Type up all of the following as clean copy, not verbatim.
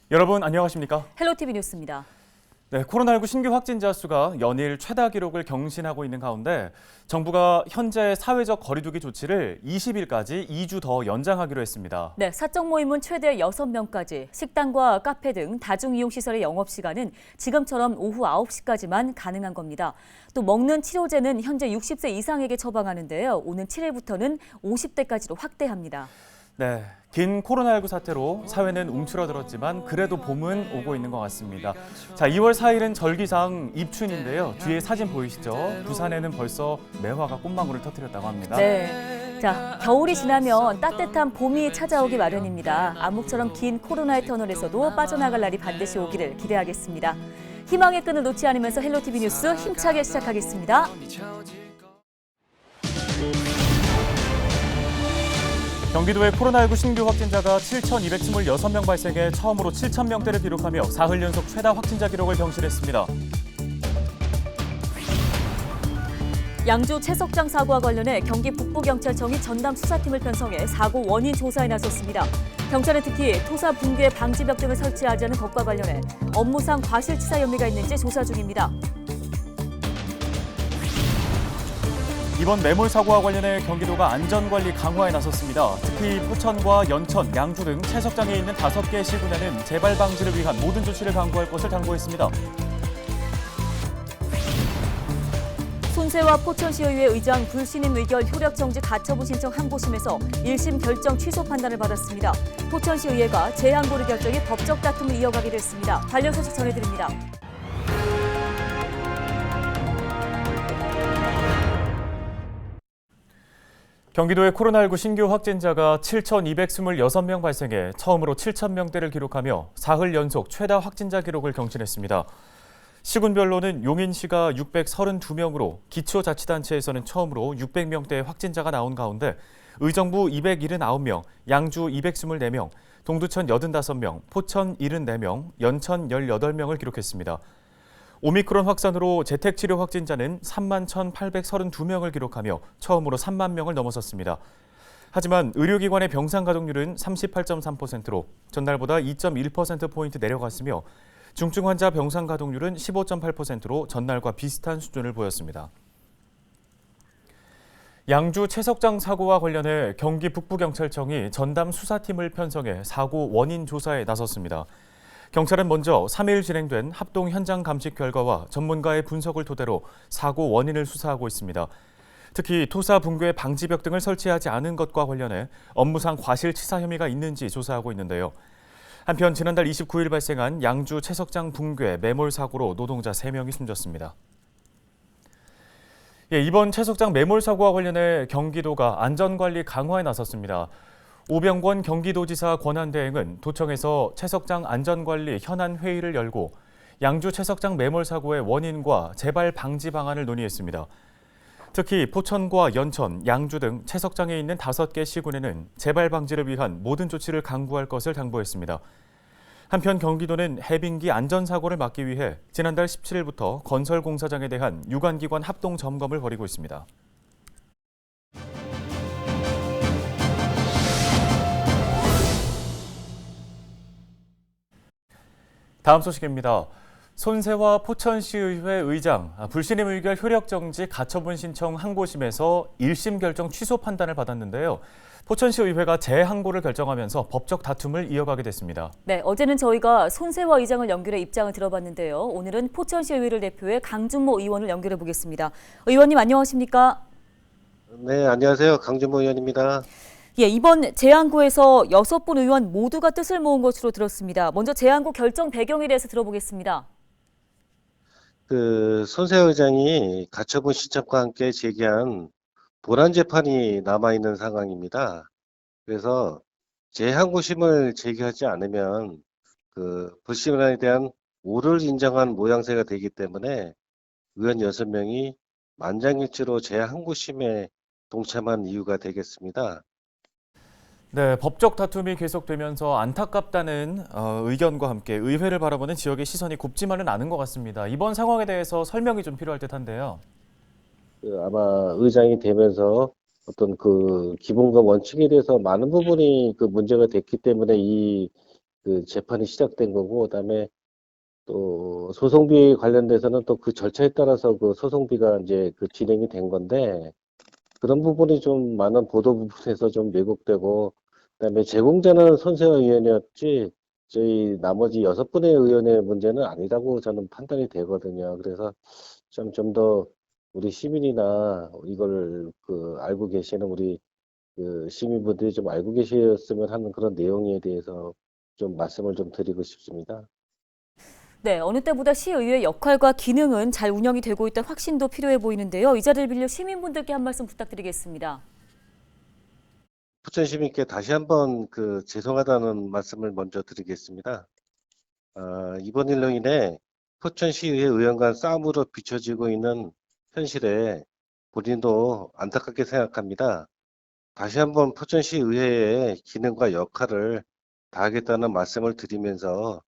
여러분 안녕하십니까? 헬로티비 뉴스입니다. 네, 코로나19 신규 확진자 수가 연일 최다 기록을 경신하고 있는 가운데 정부가 현재 사회적 거리두기 조치를 20일까지 2주 더 연장하기로 했습니다. 네, 사적 모임은 최대 6명까지, 식당과 카페 등 다중이용시설의 영업시간은 지금처럼 오후 9시까지만 가능한 겁니다. 또 먹는 치료제는 현재 60세 이상에게 처방하는데요. 오는 7일부터는 50대까지로 확대합니다. 네, 긴 코로나19 사태로 사회는 움츠러들었지만 그래도 봄은 오고 있는 것 같습니다. 자, 2월 4일은 절기상 입춘인데요. 뒤에 사진 보이시죠? 부산에는 벌써 매화가 꽃망울을 터뜨렸다고 합니다. 네, 자, 겨울이 지나면 따뜻한 봄이 찾아오기 마련입니다. 암흑처럼 긴 코로나의 터널에서도 빠져나갈 날이 반드시 오기를 기대하겠습니다. 희망의 끈을 놓지 않으면서 헬로티비 뉴스 힘차게 시작하겠습니다. 경기도의 코로나19 신규 확진자가 7,226명 발생해 처음으로 7,000명대를 기록하며 사흘 연속 최다 확진자 기록을 경신했습니다. 양주 채석장 사고와 관련해 경기 북부경찰청이 전담 수사팀을 편성해 사고 원인 조사에 나섰습니다. 경찰은 특히 토사 붕괴 방지벽 등을 설치하지 않은 것과 관련해 업무상 과실치사 혐의가 있는지 조사 중입니다. 이번 매몰 사고와 관련해 경기도가 안전관리 강화에 나섰습니다. 특히 포천과 연천, 양주 등 채석장에 있는 5개 시군에는 재발 방지를 위한 모든 조치를 강구할 것을 당부했습니다. 손세화 포천시의회 의장 불신임 의결 효력 정지 가처분 신청 항고심에서 1심 결정 취소 판단을 받았습니다. 포천시의회가 재항고를 결정해 법적 다툼을 이어가게 됐습니다. 관련 소식 전해드립니다. 경기도의 코로나19 신규 확진자가 7,226명 발생해 처음으로 7,000명대를 기록하며 사흘 연속 최다 확진자 기록을 경신했습니다. 시군별로는 용인시가 632명으로 기초자치단체에서는 처음으로 600명대의 확진자가 나온 가운데 의정부 279명, 양주 224명, 동두천 85명, 포천 74명, 연천 18명을 기록했습니다. 오미크론 확산으로 재택치료 확진자는 31,832명을 기록하며 처음으로 3만 명을 넘어섰습니다. 하지만 의료기관의 병상 가동률은 38.3%로 전날보다 2.1%포인트 내려갔으며 중증 환자 병상 가동률은 15.8%로 전날과 비슷한 수준을 보였습니다. 양주 채석장 사고와 관련해 경기 북부경찰청이 전담 수사팀을 편성해 사고 원인 조사에 나섰습니다. 경찰은 먼저 3일 진행된 합동 현장 감식 결과와 전문가의 분석을 토대로 사고 원인을 수사하고 있습니다. 특히 토사 붕괴 방지벽 등을 설치하지 않은 것과 관련해 업무상 과실치사 혐의가 있는지 조사하고 있는데요. 한편 지난달 29일 발생한 양주 채석장 붕괴 매몰 사고로 노동자 3명이 숨졌습니다. 이번 채석장 매몰 사고와 관련해 경기도가 안전관리 강화에 나섰습니다. 오병권 경기도지사 권한대행은 도청에서 채석장 안전관리 현안 회의를 열고 양주 채석장 매몰 사고의 원인과 재발 방지 방안을 논의했습니다. 특히 포천과 연천, 양주 등 채석장에 있는 5개 시군에는 재발 방지를 위한 모든 조치를 강구할 것을 당부했습니다. 한편 경기도는 해빙기 안전사고를 막기 위해 지난달 17일부터 건설공사장에 대한 유관기관 합동 점검을 벌이고 있습니다. 다음 소식입니다. 손세화 포천시의회 의장 불신임 의결 효력 정지 가처분 신청 항고심에서 1심 결정 취소 판단을 받았는데요. 포천시의회가 재항고를 결정하면서 법적 다툼을 이어가게 됐습니다. 네, 어제는 저희가 손세화 의장을 연결해 입장을 들어봤는데요. 오늘은 포천시의회를 대표해 강준모 의원을 연결해 보겠습니다. 의원님 안녕하십니까? 네, 안녕하세요. 강준모 의원입니다. 예, 이번 재항고에서 6분 의원 모두가 뜻을 모은 것으로 들었습니다. 먼저 재항고 결정 배경에 대해서 들어보겠습니다. 손세호 의장이 가처분 신청과 함께 제기한 본안 재판이 남아있는 상황입니다. 그래서 재항고심을 제기하지 않으면 불신안에 대한 오를 인정한 모양새가 되기 때문에 의원 6명이 만장일치로 재항고심에 동참한 이유가 되겠습니다. 네, 법적 다툼이 계속되면서 안타깝다는 의견과 함께 의회를 바라보는 지역의 시선이 곱지만은 않은 것 같습니다. 이번 상황에 대해서 설명이 좀 필요할 듯한데요. 아마 의장이 되면서 어떤 기본과 원칙에 대해서 많은 부분이 문제가 됐기 때문에 이 그 재판이 시작된 거고, 그다음에 또 소송비 관련돼서는 또 그 절차에 따라서 그 소송비가 이제 그 진행이 된 건데, 그런 부분이 좀 많은 보도 부분에서 좀 왜곡되고, 그다음에 제공자는 손세화 의원이었지, 저희 나머지 6분의 의원의 문제는 아니라고 저는 판단이 되거든요. 그래서 좀 더 우리 시민이나 이걸 그 알고 계시는 우리 그 시민분들이 좀 알고 계셨으면 하는 그런 내용에 대해서 좀 말씀을 좀 드리고 싶습니다. 네, 어느 때보다 시의회의 역할과 기능은 잘 운영이 되고 있다는 확신도 필요해 보이는데요. 이 자리를 빌려 시민분들께 한 말씀 부탁드리겠습니다. 부천 시민께 다시 한번 그 죄송하다는 말씀을 먼저 드리겠습니다. 이번 일로 인해 포천시의회 의원 간 싸움으로 비춰지고 있는 현실에 본인도 안타깝게 생각합니다. 다시 한번 포천시의회의 기능과 역할을 다하겠다는 말씀을 드리면서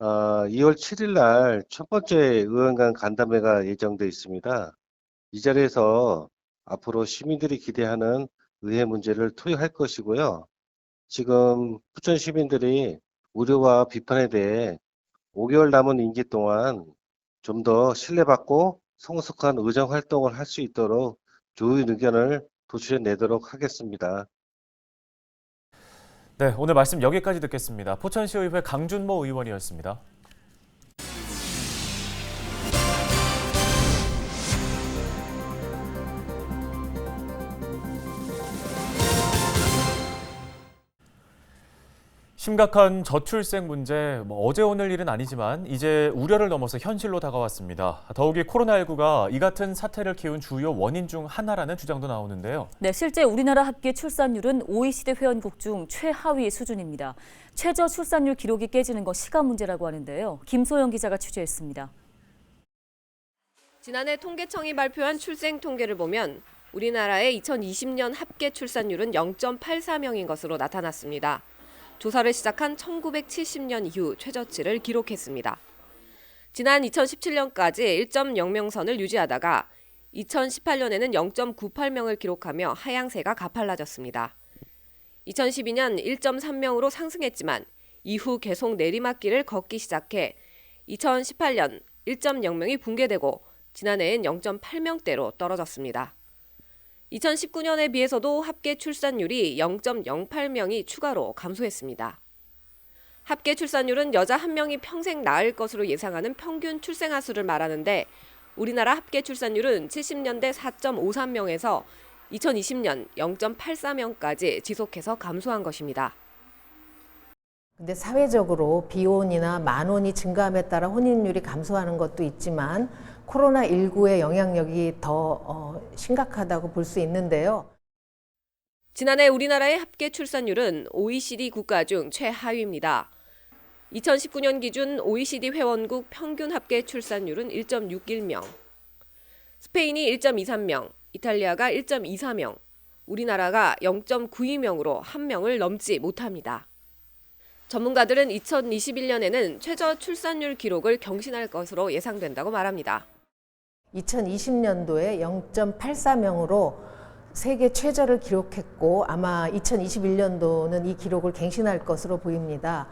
2월 7일 날 첫 번째 의원 간 간담회가 예정돼 있습니다. 이 자리에서 앞으로 시민들이 기대하는 의회 문제를 토의할 것이고요. 지금 부천 시민들이 우려와 비판에 대해 5개월 남은 임기 동안 좀 더 신뢰받고 성숙한 의정 활동을 할 수 있도록 좋은 의견을 도출해내도록 하겠습니다. 네, 오늘 말씀 여기까지 듣겠습니다. 포천시의회 강준모 의원이었습니다. 심각한 저출생 문제, 어제 오늘 일은 아니지만 이제 우려를 넘어서 현실로 다가왔습니다. 더욱이 코로나19가 이 같은 사태를 키운 주요 원인 중 하나라는 주장도 나오는데요. 네, 실제 우리나라 합계 출산율은 OECD 회원국 중 최하위 수준입니다. 최저 출산율 기록이 깨지는 건 시간 문제라고 하는데요. 김소영 기자가 취재했습니다. 지난해 통계청이 발표한 출생 통계를 보면 우리나라의 2020년 합계 출산율은 0.84명인 것으로 나타났습니다. 조사를 시작한 1970년 이후 최저치를 기록했습니다. 지난 2017년까지 1.0명선을 유지하다가 2018년에는 0.98명을 기록하며 하향세가 가팔라졌습니다. 2012년 1.3명으로 상승했지만 이후 계속 내리막길을 걷기 시작해 2018년 1.0명이 붕괴되고 지난해엔 0.8명대로 떨어졌습니다. 2019년에 비해서도 합계 출산율이 0.08명이 추가로 감소했습니다. 합계 출산율은 여자 1명이 평생 낳을 것으로 예상하는 평균 출생아 수를 말하는데 우리나라 합계 출산율은 70년대 4.53명에서 2020년 0.84명까지 지속해서 감소한 것입니다. 근데 사회적으로 비혼이나 만혼이 증가함에 따라 혼인율이 감소하는 것도 있지만 코로나19의 영향력이 더 심각하다고 볼 수 있는데요. 지난해 우리나라의 합계 출산율은 OECD 국가 중 최하위입니다. 2019년 기준 OECD 회원국 평균 합계 출산율은 1.61명, 스페인이 1.23명, 이탈리아가 1.24명, 우리나라가 0.92명으로 1명을 넘지 못합니다. 전문가들은 2021년에는 최저 출산율 기록을 경신할 것으로 예상된다고 말합니다. 2020년도에 0.84명으로 세계 최저를 기록했고 아마 2021년도는 이 기록을 갱신할 것으로 보입니다.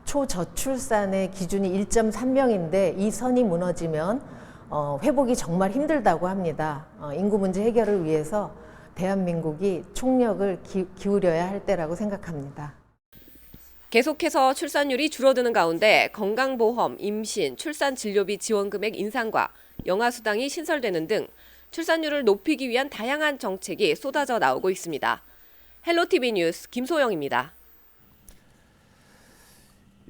초저출산의 기준이 1.3명인데 이 선이 무너지면 회복이 정말 힘들다고 합니다. 인구 문제 해결을 위해서 대한민국이 총력을 기울여야 할 때라고 생각합니다. 계속해서 출산율이 줄어드는 가운데 건강보험, 임신, 출산 진료비 지원금액 인상과 영아수당이 신설되는 등 출산율을 높이기 위한 다양한 정책이 쏟아져 나오고 있습니다. 헬로티비 뉴스 김소영입니다.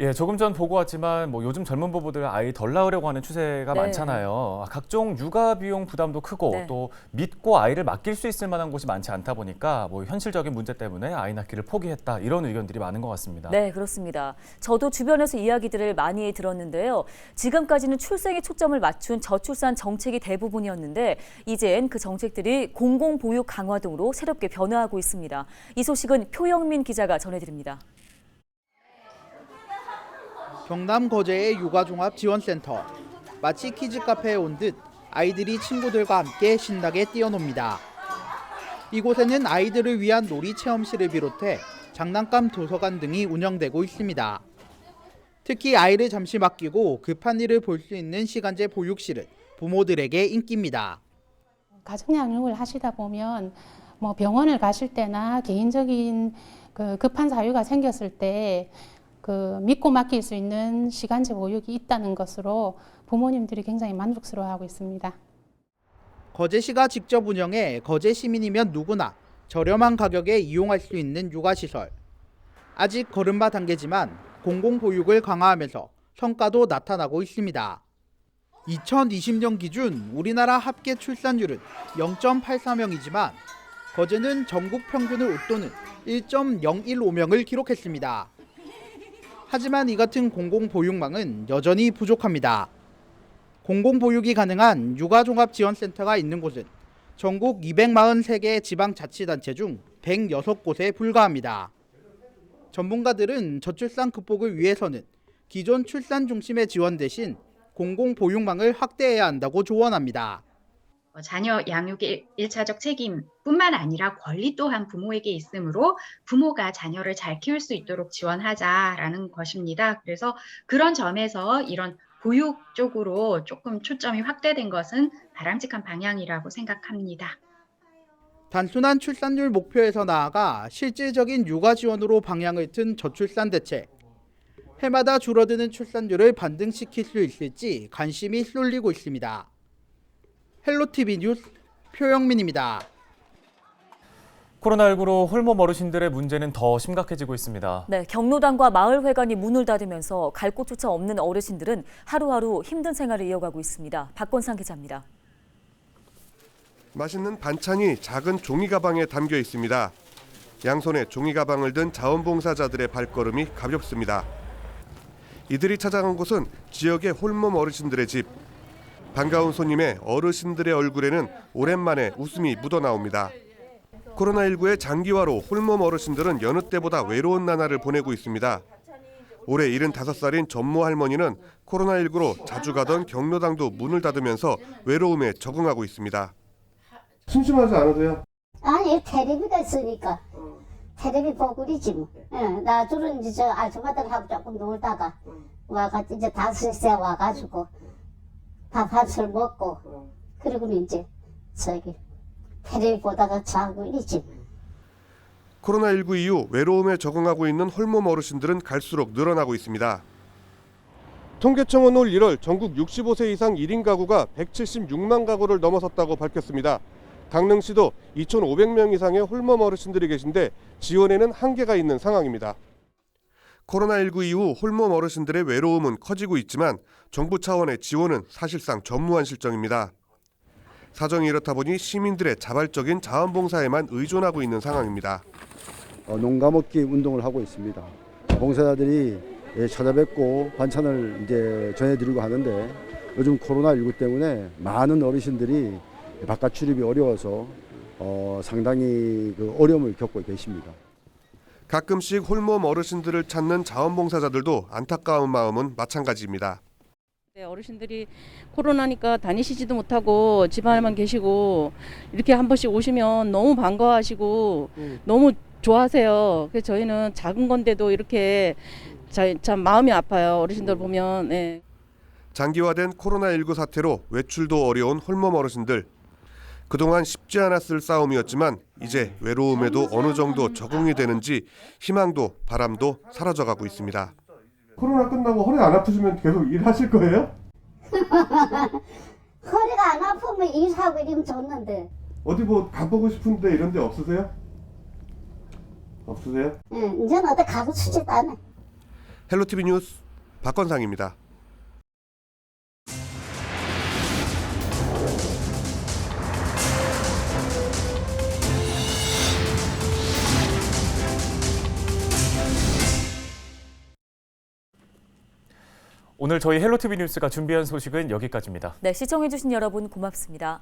예, 조금 전 보고 왔지만 요즘 젊은 부부들 아이 덜 낳으려고 하는 추세가 네. 많잖아요. 각종 육아 비용 부담도 크고 네. 또 믿고 아이를 맡길 수 있을 만한 곳이 많지 않다 보니까 현실적인 문제 때문에 아이 낳기를 포기했다 이런 의견들이 많은 것 같습니다. 네, 그렇습니다. 저도 주변에서 이야기들을 많이 들었는데요. 지금까지는 출생에 초점을 맞춘 저출산 정책이 대부분이었는데 이젠 그 정책들이 공공보육 강화 등으로 새롭게 변화하고 있습니다. 이 소식은 표영민 기자가 전해드립니다. 경남 거제의 육아종합지원센터. 마치 키즈카페에 온 듯 아이들이 친구들과 함께 신나게 뛰어놉니다. 이곳에는 아이들을 위한 놀이 체험실을 비롯해 장난감 도서관 등이 운영되고 있습니다. 특히 아이를 잠시 맡기고 급한 일을 볼 수 있는 시간제 보육실은 부모들에게 인기입니다. 가정 양육을 하시다 보면 뭐 병원을 가실 때나 개인적인 급한 사유가 생겼을 때 믿고 맡길 수 있는 시간제 보육이 있다는 것으로 부모님들이 굉장히 만족스러워하고 있습니다. 거제시가 직접 운영해 거제 시민이면 누구나 저렴한 가격에 이용할 수 있는 육아시설. 아직 걸음마 단계지만 공공보육을 강화하면서 성과도 나타나고 있습니다. 2020년 기준 우리나라 합계 출산율은 0.84명이지만 거제는 전국 평균을 웃도는 1.015명을 기록했습니다. 하지만 이 같은 공공보육망은 여전히 부족합니다. 공공보육이 가능한 육아종합지원센터가 있는 곳은 전국 243개 지방자치단체 중 106곳에 불과합니다. 전문가들은 저출산 극복을 위해서는 기존 출산 중심의 지원 대신 공공보육망을 확대해야 한다고 조언합니다. 자녀 양육의 일차적 책임뿐만 아니라 권리 또한 부모에게 있으므로 부모가 자녀를 잘 키울 수 있도록 지원하자라는 것입니다. 그래서 그런 점에서 이런 보육 쪽으로 조금 초점이 확대된 것은 바람직한 방향이라고 생각합니다. 단순한 출산율 목표에서 나아가 실질적인 육아 지원으로 방향을 튼 저출산 대책. 해마다 줄어드는 출산율을 반등시킬 수 있을지 관심이 쏠리고 있습니다. 헬로티비 뉴스 표영민입니다. 코로나19로 홀몸 어르신들의 문제는 더 심각해지고 있습니다. 네, 경로당과 마을회관이 문을 닫으면서 갈 곳조차 없는 어르신들은 하루하루 힘든 생활을 이어가고 있습니다. 박건상 기자입니다. 맛있는 반찬이 작은 종이 가방에 담겨 있습니다. 양손에 종이 가방을 든 자원봉사자들의 발걸음이 가볍습니다. 이들이 찾아간 곳은 지역의 홀몸 어르신들의 집. 반가운 손님의 어르신들의 얼굴에는 오랜만에 웃음이 묻어나옵니다. 코로나19의 장기화로 홀몸 어르신들은 여느 때보다 외로운 나날을 보내고 있습니다. 올해 75살인 전모 할머니는 코로나19로 자주 가던 경로당도 문을 닫으면서 외로움에 적응하고 있습니다. 심심하지 않으세요? 아니, 텔레비가 있으니까 텔레비 보고 그러지 뭐. 나 주로 이제 저 아줌마들하고 조금 놀다가 와가지고 이제 5시에 와가지고 밥 한 술 먹고 그리고는 이제 저기 텔레비 보다가 자고 이러지. 코로나19 이후 외로움에 적응하고 있는 홀몸 어르신들은 갈수록 늘어나고 있습니다. 통계청은 올 1월 전국 65세 이상 1인 가구가 176만 가구를 넘어섰다고 밝혔습니다. 강릉시도 2,500명 이상의 홀몸 어르신들이 계신데 지원에는 한계가 있는 상황입니다. 코로나19 이후 홀몸 어르신들의 외로움은 커지고 있지만 정부 차원의 지원은 사실상 전무한 실정입니다. 사정이 이렇다 보니 시민들의 자발적인 자원봉사에만 의존하고 있는 상황입니다. 농가먹기 운동을 하고 있습니다. 봉사자들이 찾아뵙고 반찬을 이제 전해드리고 하는데 요즘 코로나19 때문에 많은 어르신들이 바깥 출입이 어려워서 상당히 어려움을 겪고 계십니다. 가끔씩 홀몸 어르신들을 찾는 자원봉사자들도 안타까운 마음은 마찬가지입니다. 어르신들이 코로나니까 다니시지도 못하고 집안에만 계시고 이렇게 한 번씩 오시면 너무 반가워하시고 너무 좋아하세요. 그래서 저희는 작은 건데도 이렇게 참 마음이 아파요. 어르신들 보면. 네. 장기화된 코로나19 사태로 외출도 어려운 홀몸 어르신들. 그동안 쉽지 않았을 싸움이었지만 이제 외로움에도 어느 정도 적응이 되는지 희망도 바람도 사라져가고 있습니다. 코로나 끝나고 허리 안 아프시면 계속 일하실 거예요? 허리가 안 아프면 일하고 이러면 좋는데. 어디 뭐 가보고 싶은데 이런 데 없으세요? 없으세요? 응, 이제는 어디 가고 싶지도 않아. 헬로티비 뉴스 박건상입니다. 오늘 저희 헬로티비 뉴스가 준비한 소식은 여기까지입니다. 네, 시청해주신 여러분 고맙습니다.